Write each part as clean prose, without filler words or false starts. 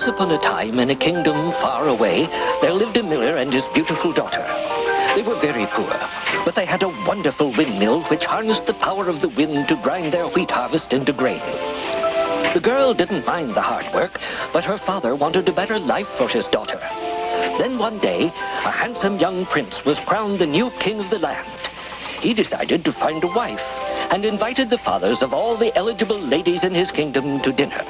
upon a time, in a kingdom far away, there lived a miller and his beautiful daughter. They were very poor, but they had a wonderful windmill which harnessed the power of the wind to grind their wheat harvest into grain. The girl didn't mind the hard work, but her father wanted a better life for his daughter. Then one day, a handsome young prince was crowned the new king of the land. He decided to find a wife and invited the fathers of all the eligible ladies in his kingdom to dinner.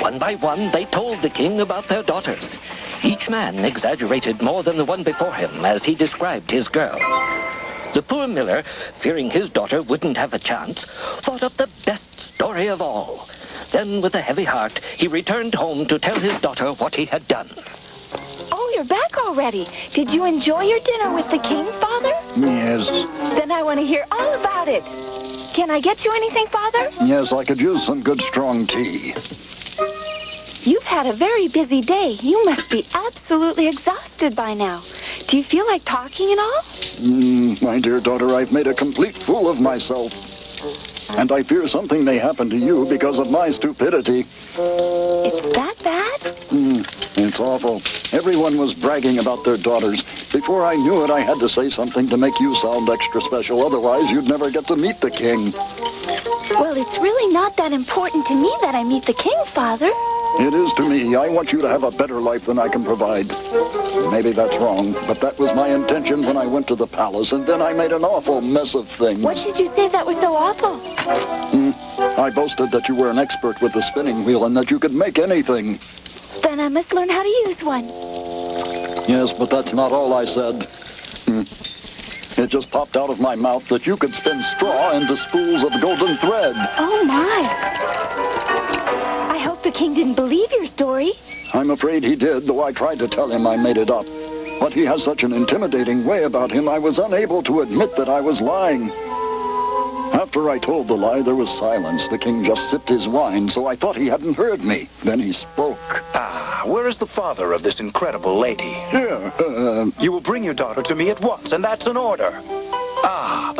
One by one, they told the king about their daughters. Each man exaggerated more than the one before him as he described his girl. The poor miller, fearing his daughter wouldn't have a chance, thought up the best story of all. Then, with a heavy heart, he returned home to tell his daughter what he had done. Oh, you're back already. Did you enjoy your dinner with the king, Father? Yes. Then I want to hear all about it. Can I get you anything, Father? Yes, I could use some good strong tea. You've had a very busy day. You must be absolutely exhausted by now. Do you feel like talking at all? My dear daughter, I've made a complete fool of myself. And I fear something may happen to you because of my stupidity. It's that bad? It's awful. Everyone was bragging about their daughters. Before I knew it, I had to say something to make you sound extra special. Otherwise, you'd never get to meet the king. Well, it's really not that important to me that I meet the king, Father. It is to me. I want you to have a better life than I can provide. Maybe that's wrong, but that was my intention when I went to the palace, and then I made an awful mess of things. What did you say that was so awful? I boasted that you were an expert with the spinning wheel and that you could make anything. Then I must learn how to use one. Yes, but that's not all I said. It just popped out of my mouth that you could spin straw into spools of golden thread. Oh, my. I hope the king didn't believe your story. I'm afraid he did, though I tried to tell him I made it up. But he has such an intimidating way about him, I was unable to admit that I was lying. After I told the lie, there was silence. The king just sipped his wine, so I thought he hadn't heard me. Then he spoke. Where is the father of this incredible lady? Here, You will bring your daughter to me at once, and that's an order.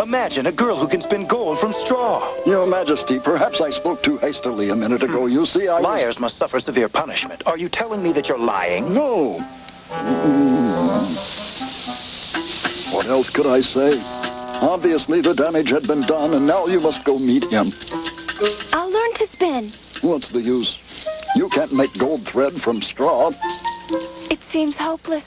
Imagine a girl who can spin gold from straw. Your Majesty, perhaps I spoke too hastily a minute ago. You see, Liars must suffer severe punishment. Are you telling me that you're lying? No. What else could I say? Obviously, the damage had been done, and now you must go meet him. I'll learn to spin. What's the use? You can't make gold thread from straw. It seems hopeless.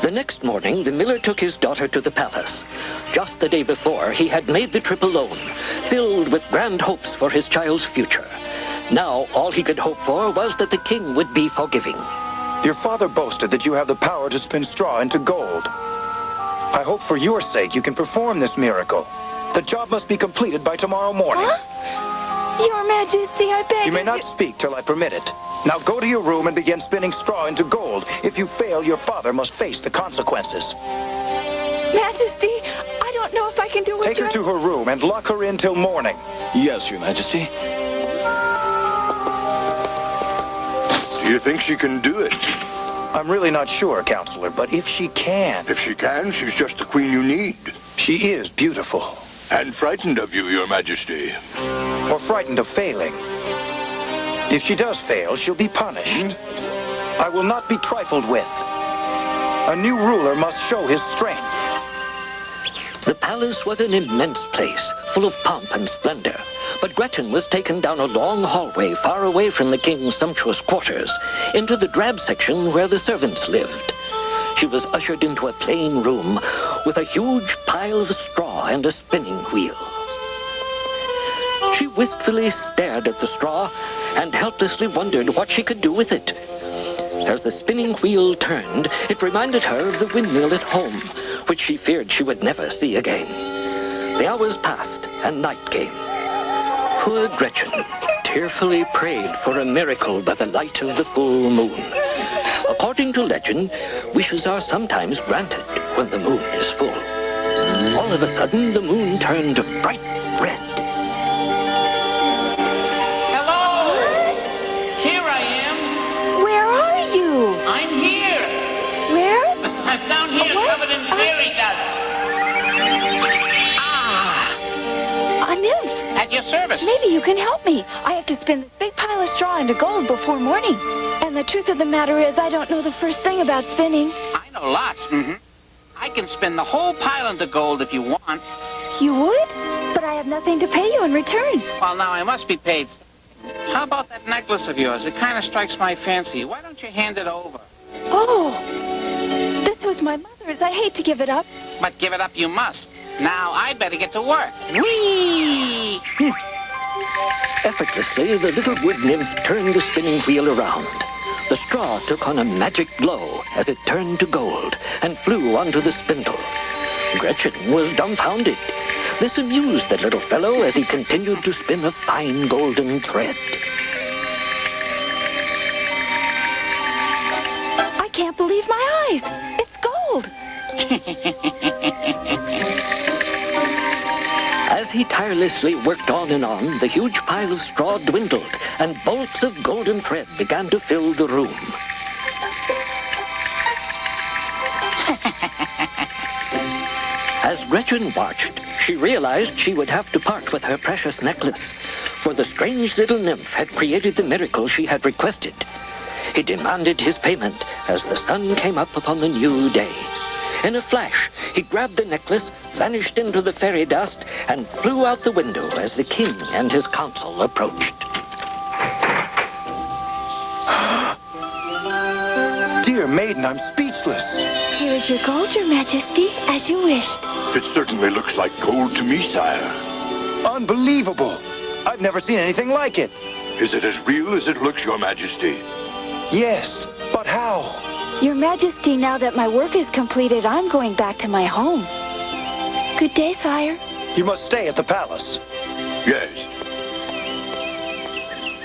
The next morning, the miller took his daughter to the palace. Just the day before, he had made the trip alone, filled with grand hopes for his child's future. Now, all he could hope for was that the king would be forgiving. Your father boasted that you have the power to spin straw into gold. I hope for your sake you can perform this miracle. The job must be completed by tomorrow morning. Huh? Your Majesty, I beg You may not speak till I permit it. Now go to your room and begin spinning straw into gold. If you fail, your father must face the consequences. Majesty, I don't know if I can do what Take her to her room and lock her in till morning. Yes, Your Majesty. Do you think she can do it? I'm really not sure, Counselor, but if she can... If she can, she's just the queen you need. She is beautiful. And frightened of you, Your Majesty. Or frightened of failing. If she does fail, she'll be punished. I will not be trifled with. A new ruler must show his strength. The palace was an immense place, full of pomp and splendor. But Gretchen was taken down a long hallway far away from the king's sumptuous quarters, into the drab section where the servants lived. She was ushered into a plain room with a huge pile of straw and a spinning wheel. She wistfully stared at the straw and helplessly wondered what she could do with it. As the spinning wheel turned, it reminded her of the windmill at home, which she feared she would never see again. The hours passed, and night came. Poor Gretchen tearfully prayed for a miracle by the light of the full moon. According to legend, wishes are sometimes granted when the moon is full. All of a sudden, the moon turned bright red. Hello! Here I am. Where are you? I'm here. Where? I'm down here covered in fairy dust. A nymph. Had your service. Maybe you can help me. I have to spin this big pile of straw into gold before morning. And the truth of the matter is, I don't know the first thing about spinning. I know lots. I can spin the whole pile into gold if you want. You would? But I have nothing to pay you in return. Well, now I must be paid. How about that necklace of yours? It kind of strikes my fancy. Why don't you hand it over? Oh, this was my mother's. I hate to give it up. But give it up you must. Now I'd better get to work. Whee! Effortlessly, the little wood nymph turned the spinning wheel around. The straw took on a magic glow as it turned to gold and flew onto the spindle. Gretchen was dumbfounded. This amused the little fellow as he continued to spin a fine golden thread. I can't believe my eyes. It's gold. As he tirelessly worked on and on, the huge pile of straw dwindled, and bolts of golden thread began to fill the room. As Gretchen watched, she realized she would have to part with her precious necklace, for the strange little nymph had created the miracle she had requested. He demanded his payment as the sun came up upon the new day. In a flash, he grabbed the necklace, vanished into the fairy dust, and flew out the window as the king and his council approached. Dear maiden, I'm speechless. Here is your gold, your majesty, as you wished. It certainly looks like gold to me, sire. Unbelievable. I've never seen anything like it. Is it as real as it looks, your majesty? Yes, but how? Your majesty, now that my work is completed, I'm going back to my home. Good day, sire. You must stay at the palace. Yes.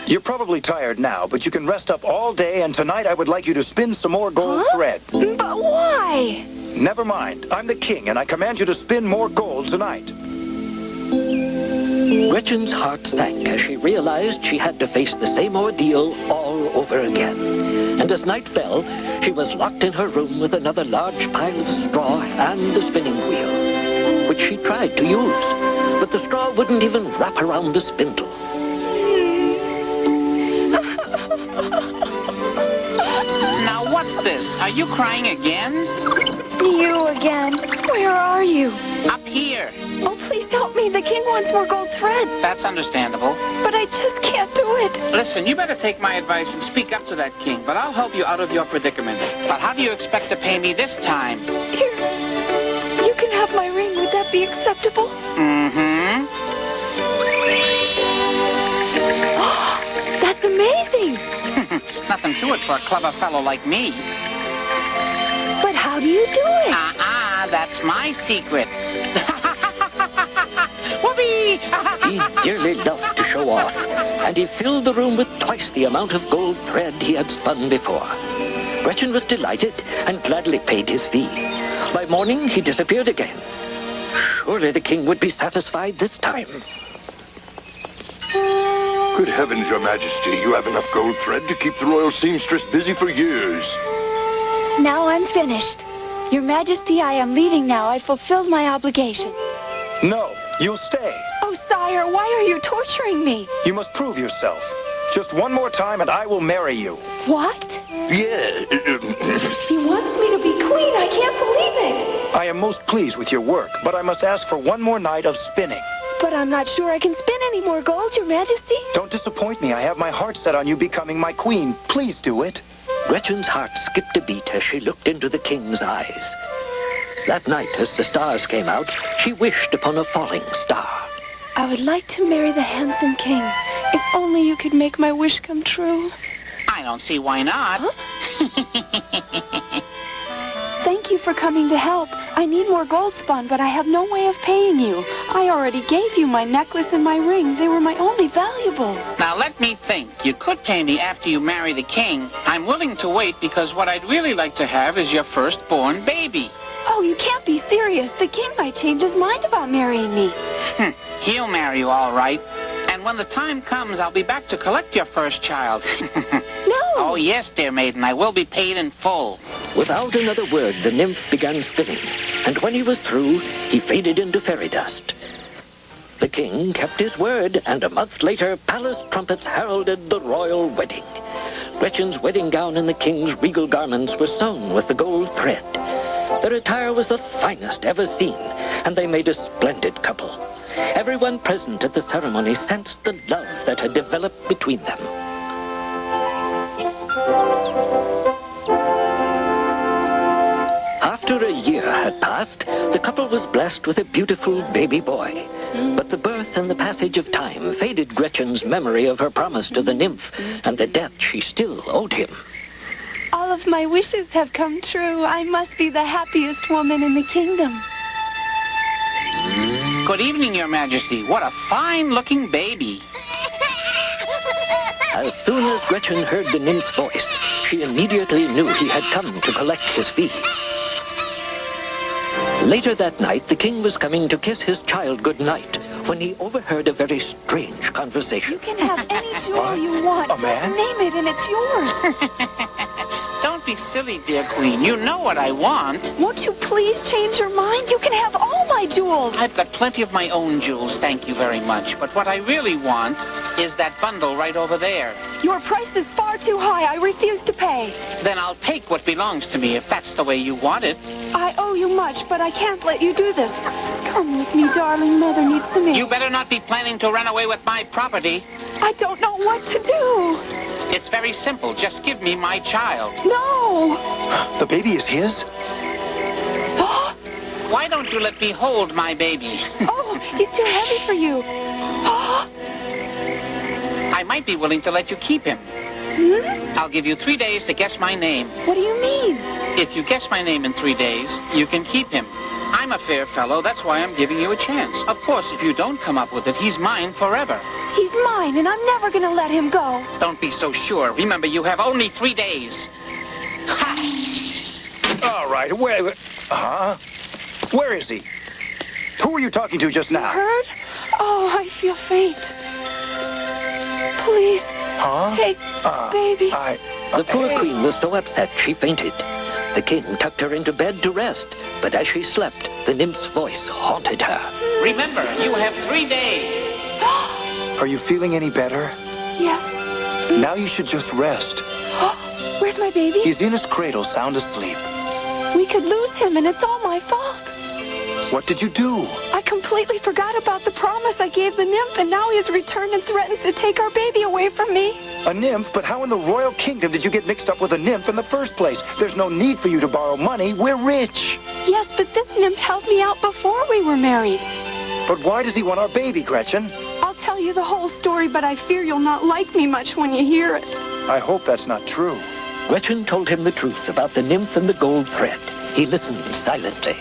You're probably tired now, but you can rest up all day, and tonight I would like you to spin some more gold thread. But why? Never mind. I'm the king, and I command you to spin more gold tonight. Gretchen's heart sank as she realized she had to face the same ordeal all over again. And as night fell, she was locked in her room with another large pile of straw and the spinning wheel, which she tried to use. But the straw wouldn't even wrap around the spindle. Now what's this? Are you crying again? You again. Where are you? Up here. Oh, please help me. The king wants more gold thread. That's understandable. But I just can't do it. Listen, you better take my advice and speak up to that king, but I'll help you out of your predicament. But how do you expect to pay me this time? Here. You can have my ring. Would that be acceptable? Mm-hmm. That's amazing. Nothing to it for a clever fellow like me. But how do you do it? That's my secret. Whoopee! He dearly loved to show off, and he filled the room with twice the amount of gold thread he had spun before. Gretchen was delighted and gladly paid his fee. By morning, he disappeared again. Surely the king would be satisfied this time. Good heavens, your majesty, you have enough gold thread to keep the royal seamstress busy for years. Now I'm finished. Your majesty, I am leaving now. I fulfilled my obligation. No, you'll stay. Oh, sire, why are you torturing me? You must prove yourself. Just one more time and I will marry you. What? Yeah. He wants me to be queen. I can't believe it. I am most pleased with your work, but I must ask for one more night of spinning. But I'm not sure I can spin any more gold, your majesty. Don't disappoint me. I have my heart set on you becoming my queen. Please do it. Gretchen's heart skipped a beat as she looked into the king's eyes. That night, as the stars came out, she wished upon a falling star. I would like to marry the handsome king. If only you could make my wish come true. I don't see why not. Huh? Thank you for coming to help. I need more gold spun, but I have no way of paying you. I already gave you my necklace and my ring. They were my only valuables. Now let me think. You could pay me after you marry the king. I'm willing to wait because what I'd really like to have is your firstborn baby. Oh, you can't be serious. The king might change his mind about marrying me. He'll marry you all right. And when the time comes, I'll be back to collect your first child. No. Oh, yes, dear maiden. I will be paid in full. Without another word, the nymph began spinning, and when he was through, he faded into fairy dust. The king kept his word, and a month later, palace trumpets heralded the royal wedding. Gretchen's wedding gown and the king's regal garments were sewn with the gold thread. Their attire was the finest ever seen, and they made a splendid couple. Everyone present at the ceremony sensed the love that had developed between them. After a year had passed, the couple was blessed with a beautiful baby boy. But the birth and the passage of time faded Gretchen's memory of her promise to the nymph and the debt she still owed him. All of my wishes have come true. I must be the happiest woman in the kingdom. Good evening, Your Majesty. What a fine-looking baby. As soon as Gretchen heard the nymph's voice, she immediately knew he had come to collect his fee. Later that night, the king was coming to kiss his child goodnight when he overheard a very strange conversation. You can have any jewel you want. A man? Just name it and it's yours. Don't be silly, dear queen. You know what I want. Won't you please change your mind? You can have all my jewels. I've got plenty of my own jewels, thank you very much. But what I really want is that bundle right over there. Your price is far too high. I refuse to pay. Then I'll take what belongs to me if that's the way you want it. I owe you much, but I can't let you do this. Come with me, darling. Mother needs to meet. You better not be planning to run away with my property. I don't know what to do. It's very simple. Just give me my child. No. The baby is his? Why don't you let me hold my baby? Oh, he's too heavy for you. I might be willing to let you keep him. I'll give you 3 days to guess my name. What do you mean? If you guess my name in 3 days, you can keep him. I'm a fair fellow, that's why I'm giving you a chance. Of course, if you don't come up with it, he's mine forever. He's mine, and I'm never going to let him go. Don't be so sure. Remember, you have only 3 days. Ha! All right, where is he? Who were you talking to just now? Heard? Oh, I feel faint. Please, take baby. The poor queen was so upset she fainted. The king tucked her into bed to rest, but as she slept, the nymph's voice haunted her. Remember, you have 3 days. Are you feeling any better? Yes. Now you should just rest. Where's my baby? He's in his cradle, sound asleep. We could lose him, and it's all my fault. What did you do? I completely forgot about the promise I gave the nymph, and now he has returned and threatens to take our baby away from me. A nymph? But how in the royal kingdom did you get mixed up with a nymph in the first place? There's no need for you to borrow money. We're rich. Yes, but this nymph helped me out before we were married. But why does he want our baby, Gretchen? I'll tell you the whole story, but I fear you'll not like me much when you hear it. I hope that's not true. Gretchen told him the truth about the nymph and the gold thread. He listened silently.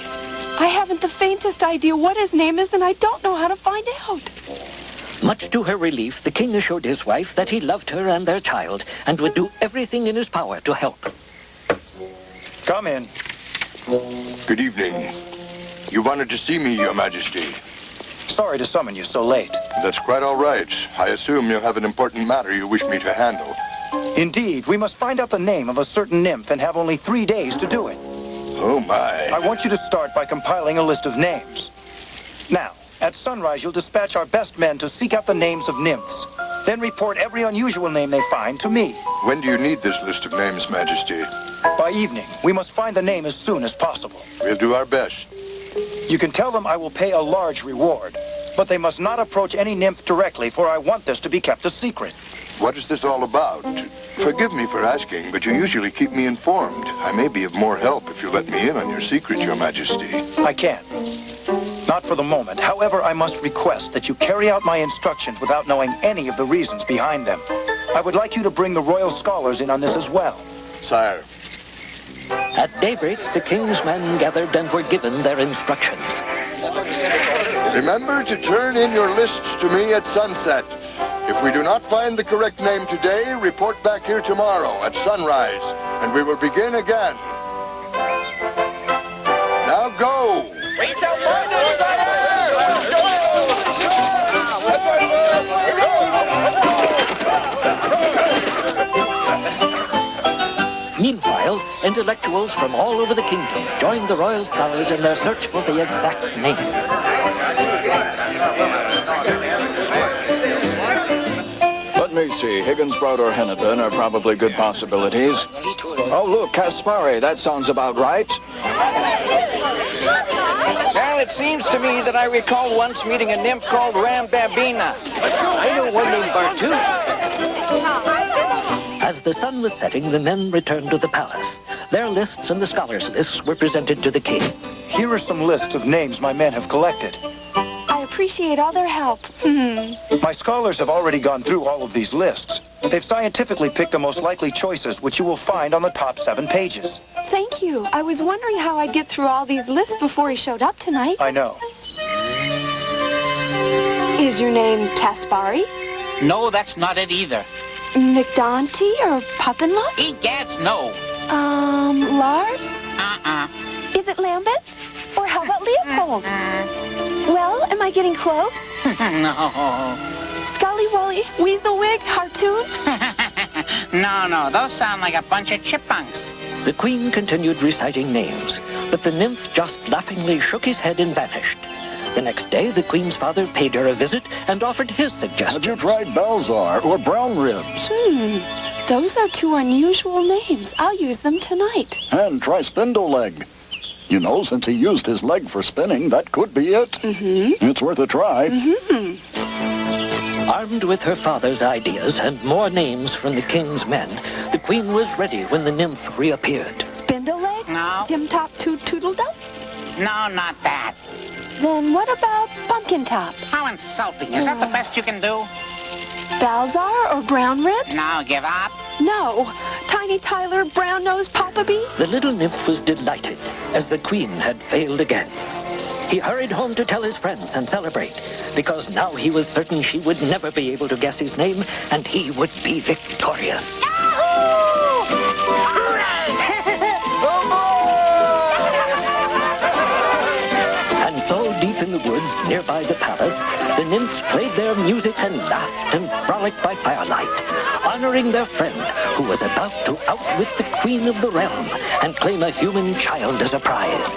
I haven't the faintest idea what his name is, and I don't know how to find out. Much to her relief, the king assured his wife that he loved her and their child and would do everything in his power to help. Come in. Good evening. You wanted to see me, Your Majesty. Sorry to summon you so late. That's quite all right. I assume you have an important matter you wish me to handle. Indeed, we must find out the name of a certain nymph and have only 3 days to do it. Oh, my. I want you to start by compiling a list of names. Now, at sunrise, you'll dispatch our best men to seek out the names of nymphs. Then report every unusual name they find to me. When do you need this list of names, Majesty? By evening, we must find the name as soon as possible. We'll do our best. You can tell them I will pay a large reward, but they must not approach any nymph directly, for I want this to be kept a secret. What is this all about? Forgive me for asking, but you usually keep me informed. I may be of more help if you let me in on your secret, Your Majesty. I can't. Not for the moment. However, I must request that you carry out my instructions without knowing any of the reasons behind them. I would like you to bring the royal scholars in on this as well. Sire. At daybreak, the king's men gathered and were given their instructions. Remember to turn in your lists to me at sunset. If we do not find the correct name today, report back here tomorrow at sunrise, and we will begin again. Now go! Meanwhile, intellectuals from all over the kingdom joined the royal scholars in their search for the exact name. Let's see, Higginsprout or Hennepin are probably good possibilities. Oh, look, Caspari, that sounds about right. Well, it seems to me that I recall once meeting a nymph called Rambabina. I know one named Bartu. As the sun was setting, the men returned to the palace. Their lists and the scholars' lists were presented to the king. Here are some lists of names my men have collected. I appreciate all their help. My scholars have already gone through all of these lists. They've scientifically picked the most likely choices, which you will find on the top 7 pages. Thank you. I was wondering how I'd get through all these lists before he showed up tonight. I know. Is your name Caspari? No, that's not it either. McDonty or Puppinlock? Egads, no. Lars? Is it Lambeth? Or how about Leopold? Well, am I getting close? No. Scullywolly, Weaselwig, Hartoon? No, those sound like a bunch of chipmunks. The queen continued reciting names, but the nymph just laughingly shook his head and vanished. The next day, the queen's father paid her a visit and offered his suggestions. Have you tried Balzar or Brown Ribs? Those are 2 unusual names. I'll use them tonight. And try Spindle Leg. You know, since he used his leg for spinning, that could be it. It's worth a try. Armed with her father's ideas and more names from the king's men, the queen was ready when the nymph reappeared. Spindle-leg? No. Tim-top Toodle-Duff? No, not that. Then what about Pumpkin Top? How insulting. Is that the best you can do? Balzar or Brown Ribs? No, give up. No. Tiny Tyler, Brown-Nosed Papa-Bee? The little nymph was delighted, as the queen had failed again. He hurried home to tell his friends and celebrate, because now he was certain she would never be able to guess his name, and he would be victorious. And so, deep in the woods nearby the palace, the nymphs played their music and laughed and frolicked by firelight, honoring their friend who was about to outwit the queen of the realm and claim a human child as a prize.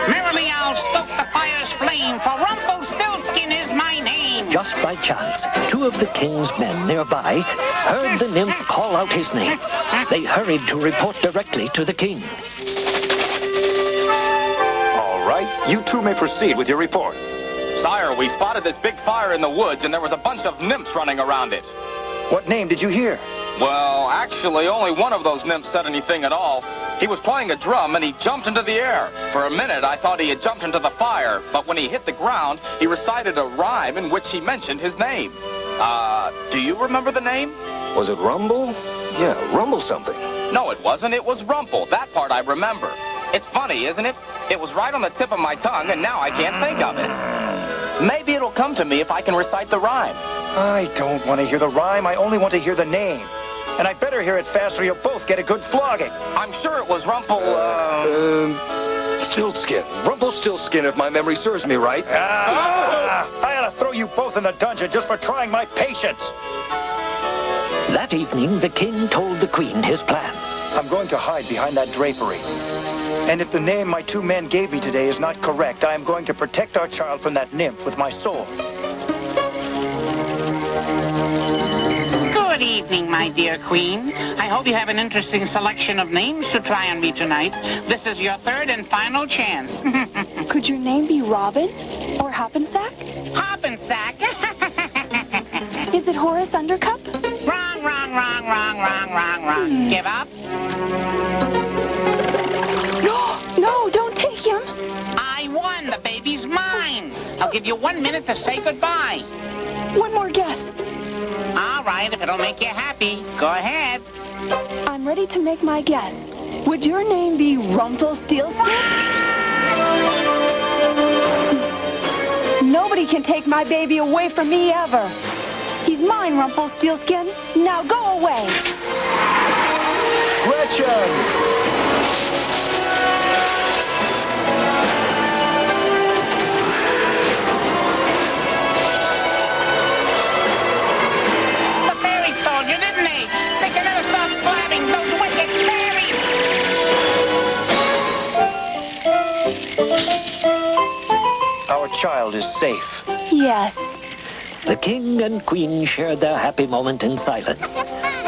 Merrily I'll stoke the fire's flame, for Rumpelstiltskin is my name. Just by chance, 2 of the king's men nearby heard the nymph call out his name. They hurried to report directly to the king. All right, you 2 may proceed with your report. Sire, we spotted this big fire in the woods, and there was a bunch of nymphs running around it. What name did you hear? Well, actually, only one of those nymphs said anything at all. He was playing a drum, and he jumped into the air. For a minute, I thought he had jumped into the fire, but when he hit the ground, he recited a rhyme in which he mentioned his name. Do you remember the name? Was it Rumble? Yeah, Rumble something. No, it wasn't. It was Rumple. That part I remember. It's funny, isn't it? It was right on the tip of my tongue, and now I can't think of it. Maybe it'll come to me if I can recite the rhyme. I don't want to hear the rhyme. I only want to hear the name. And I'd better hear it fast or you'll both get a good flogging. I'm sure it was Stiltskin. Rumpelstiltskin, if my memory serves me right. I ought to throw you both in the dungeon just for trying my patience. That evening, the king told the queen his plan. I'm going to hide behind that drapery. And if the name my 2 men gave me today is not correct, I am going to protect our child from that nymph with my sword. Good evening, my dear queen. I hope you have an interesting selection of names to try on me tonight. This is your 3rd and final chance. Could your name be Robin? Or Hoppensack? Hoppensack. Is it Horace Undercup? Wrong. Give up? No, don't take him. I won. The baby's mine. I'll give you 1 minute to say goodbye. One more guess. All right, if it'll make you happy, go ahead. I'm ready to make my guess. Would your name be Rumpelstiltskin? Nobody can take my baby away from me ever. He's mine, Rumpelstiltskin. Now go away. Gretchen! The fairy told you, didn't they? They child is safe. Yes. The king and queen shared their happy moment in silence.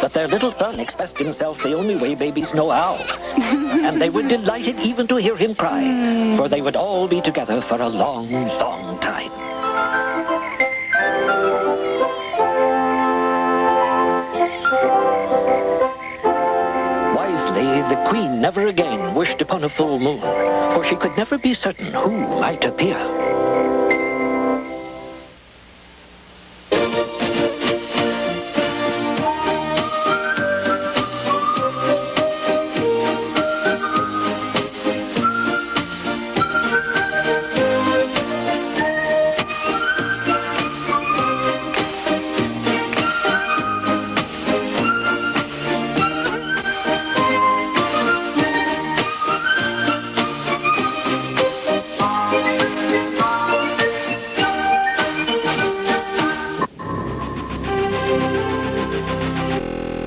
But their little son expressed himself the only way babies know how. And they were delighted even to hear him cry, for they would all be together for a long, long time. Wisely, the queen never again wished upon a full moon, for she could never be certain who might appear.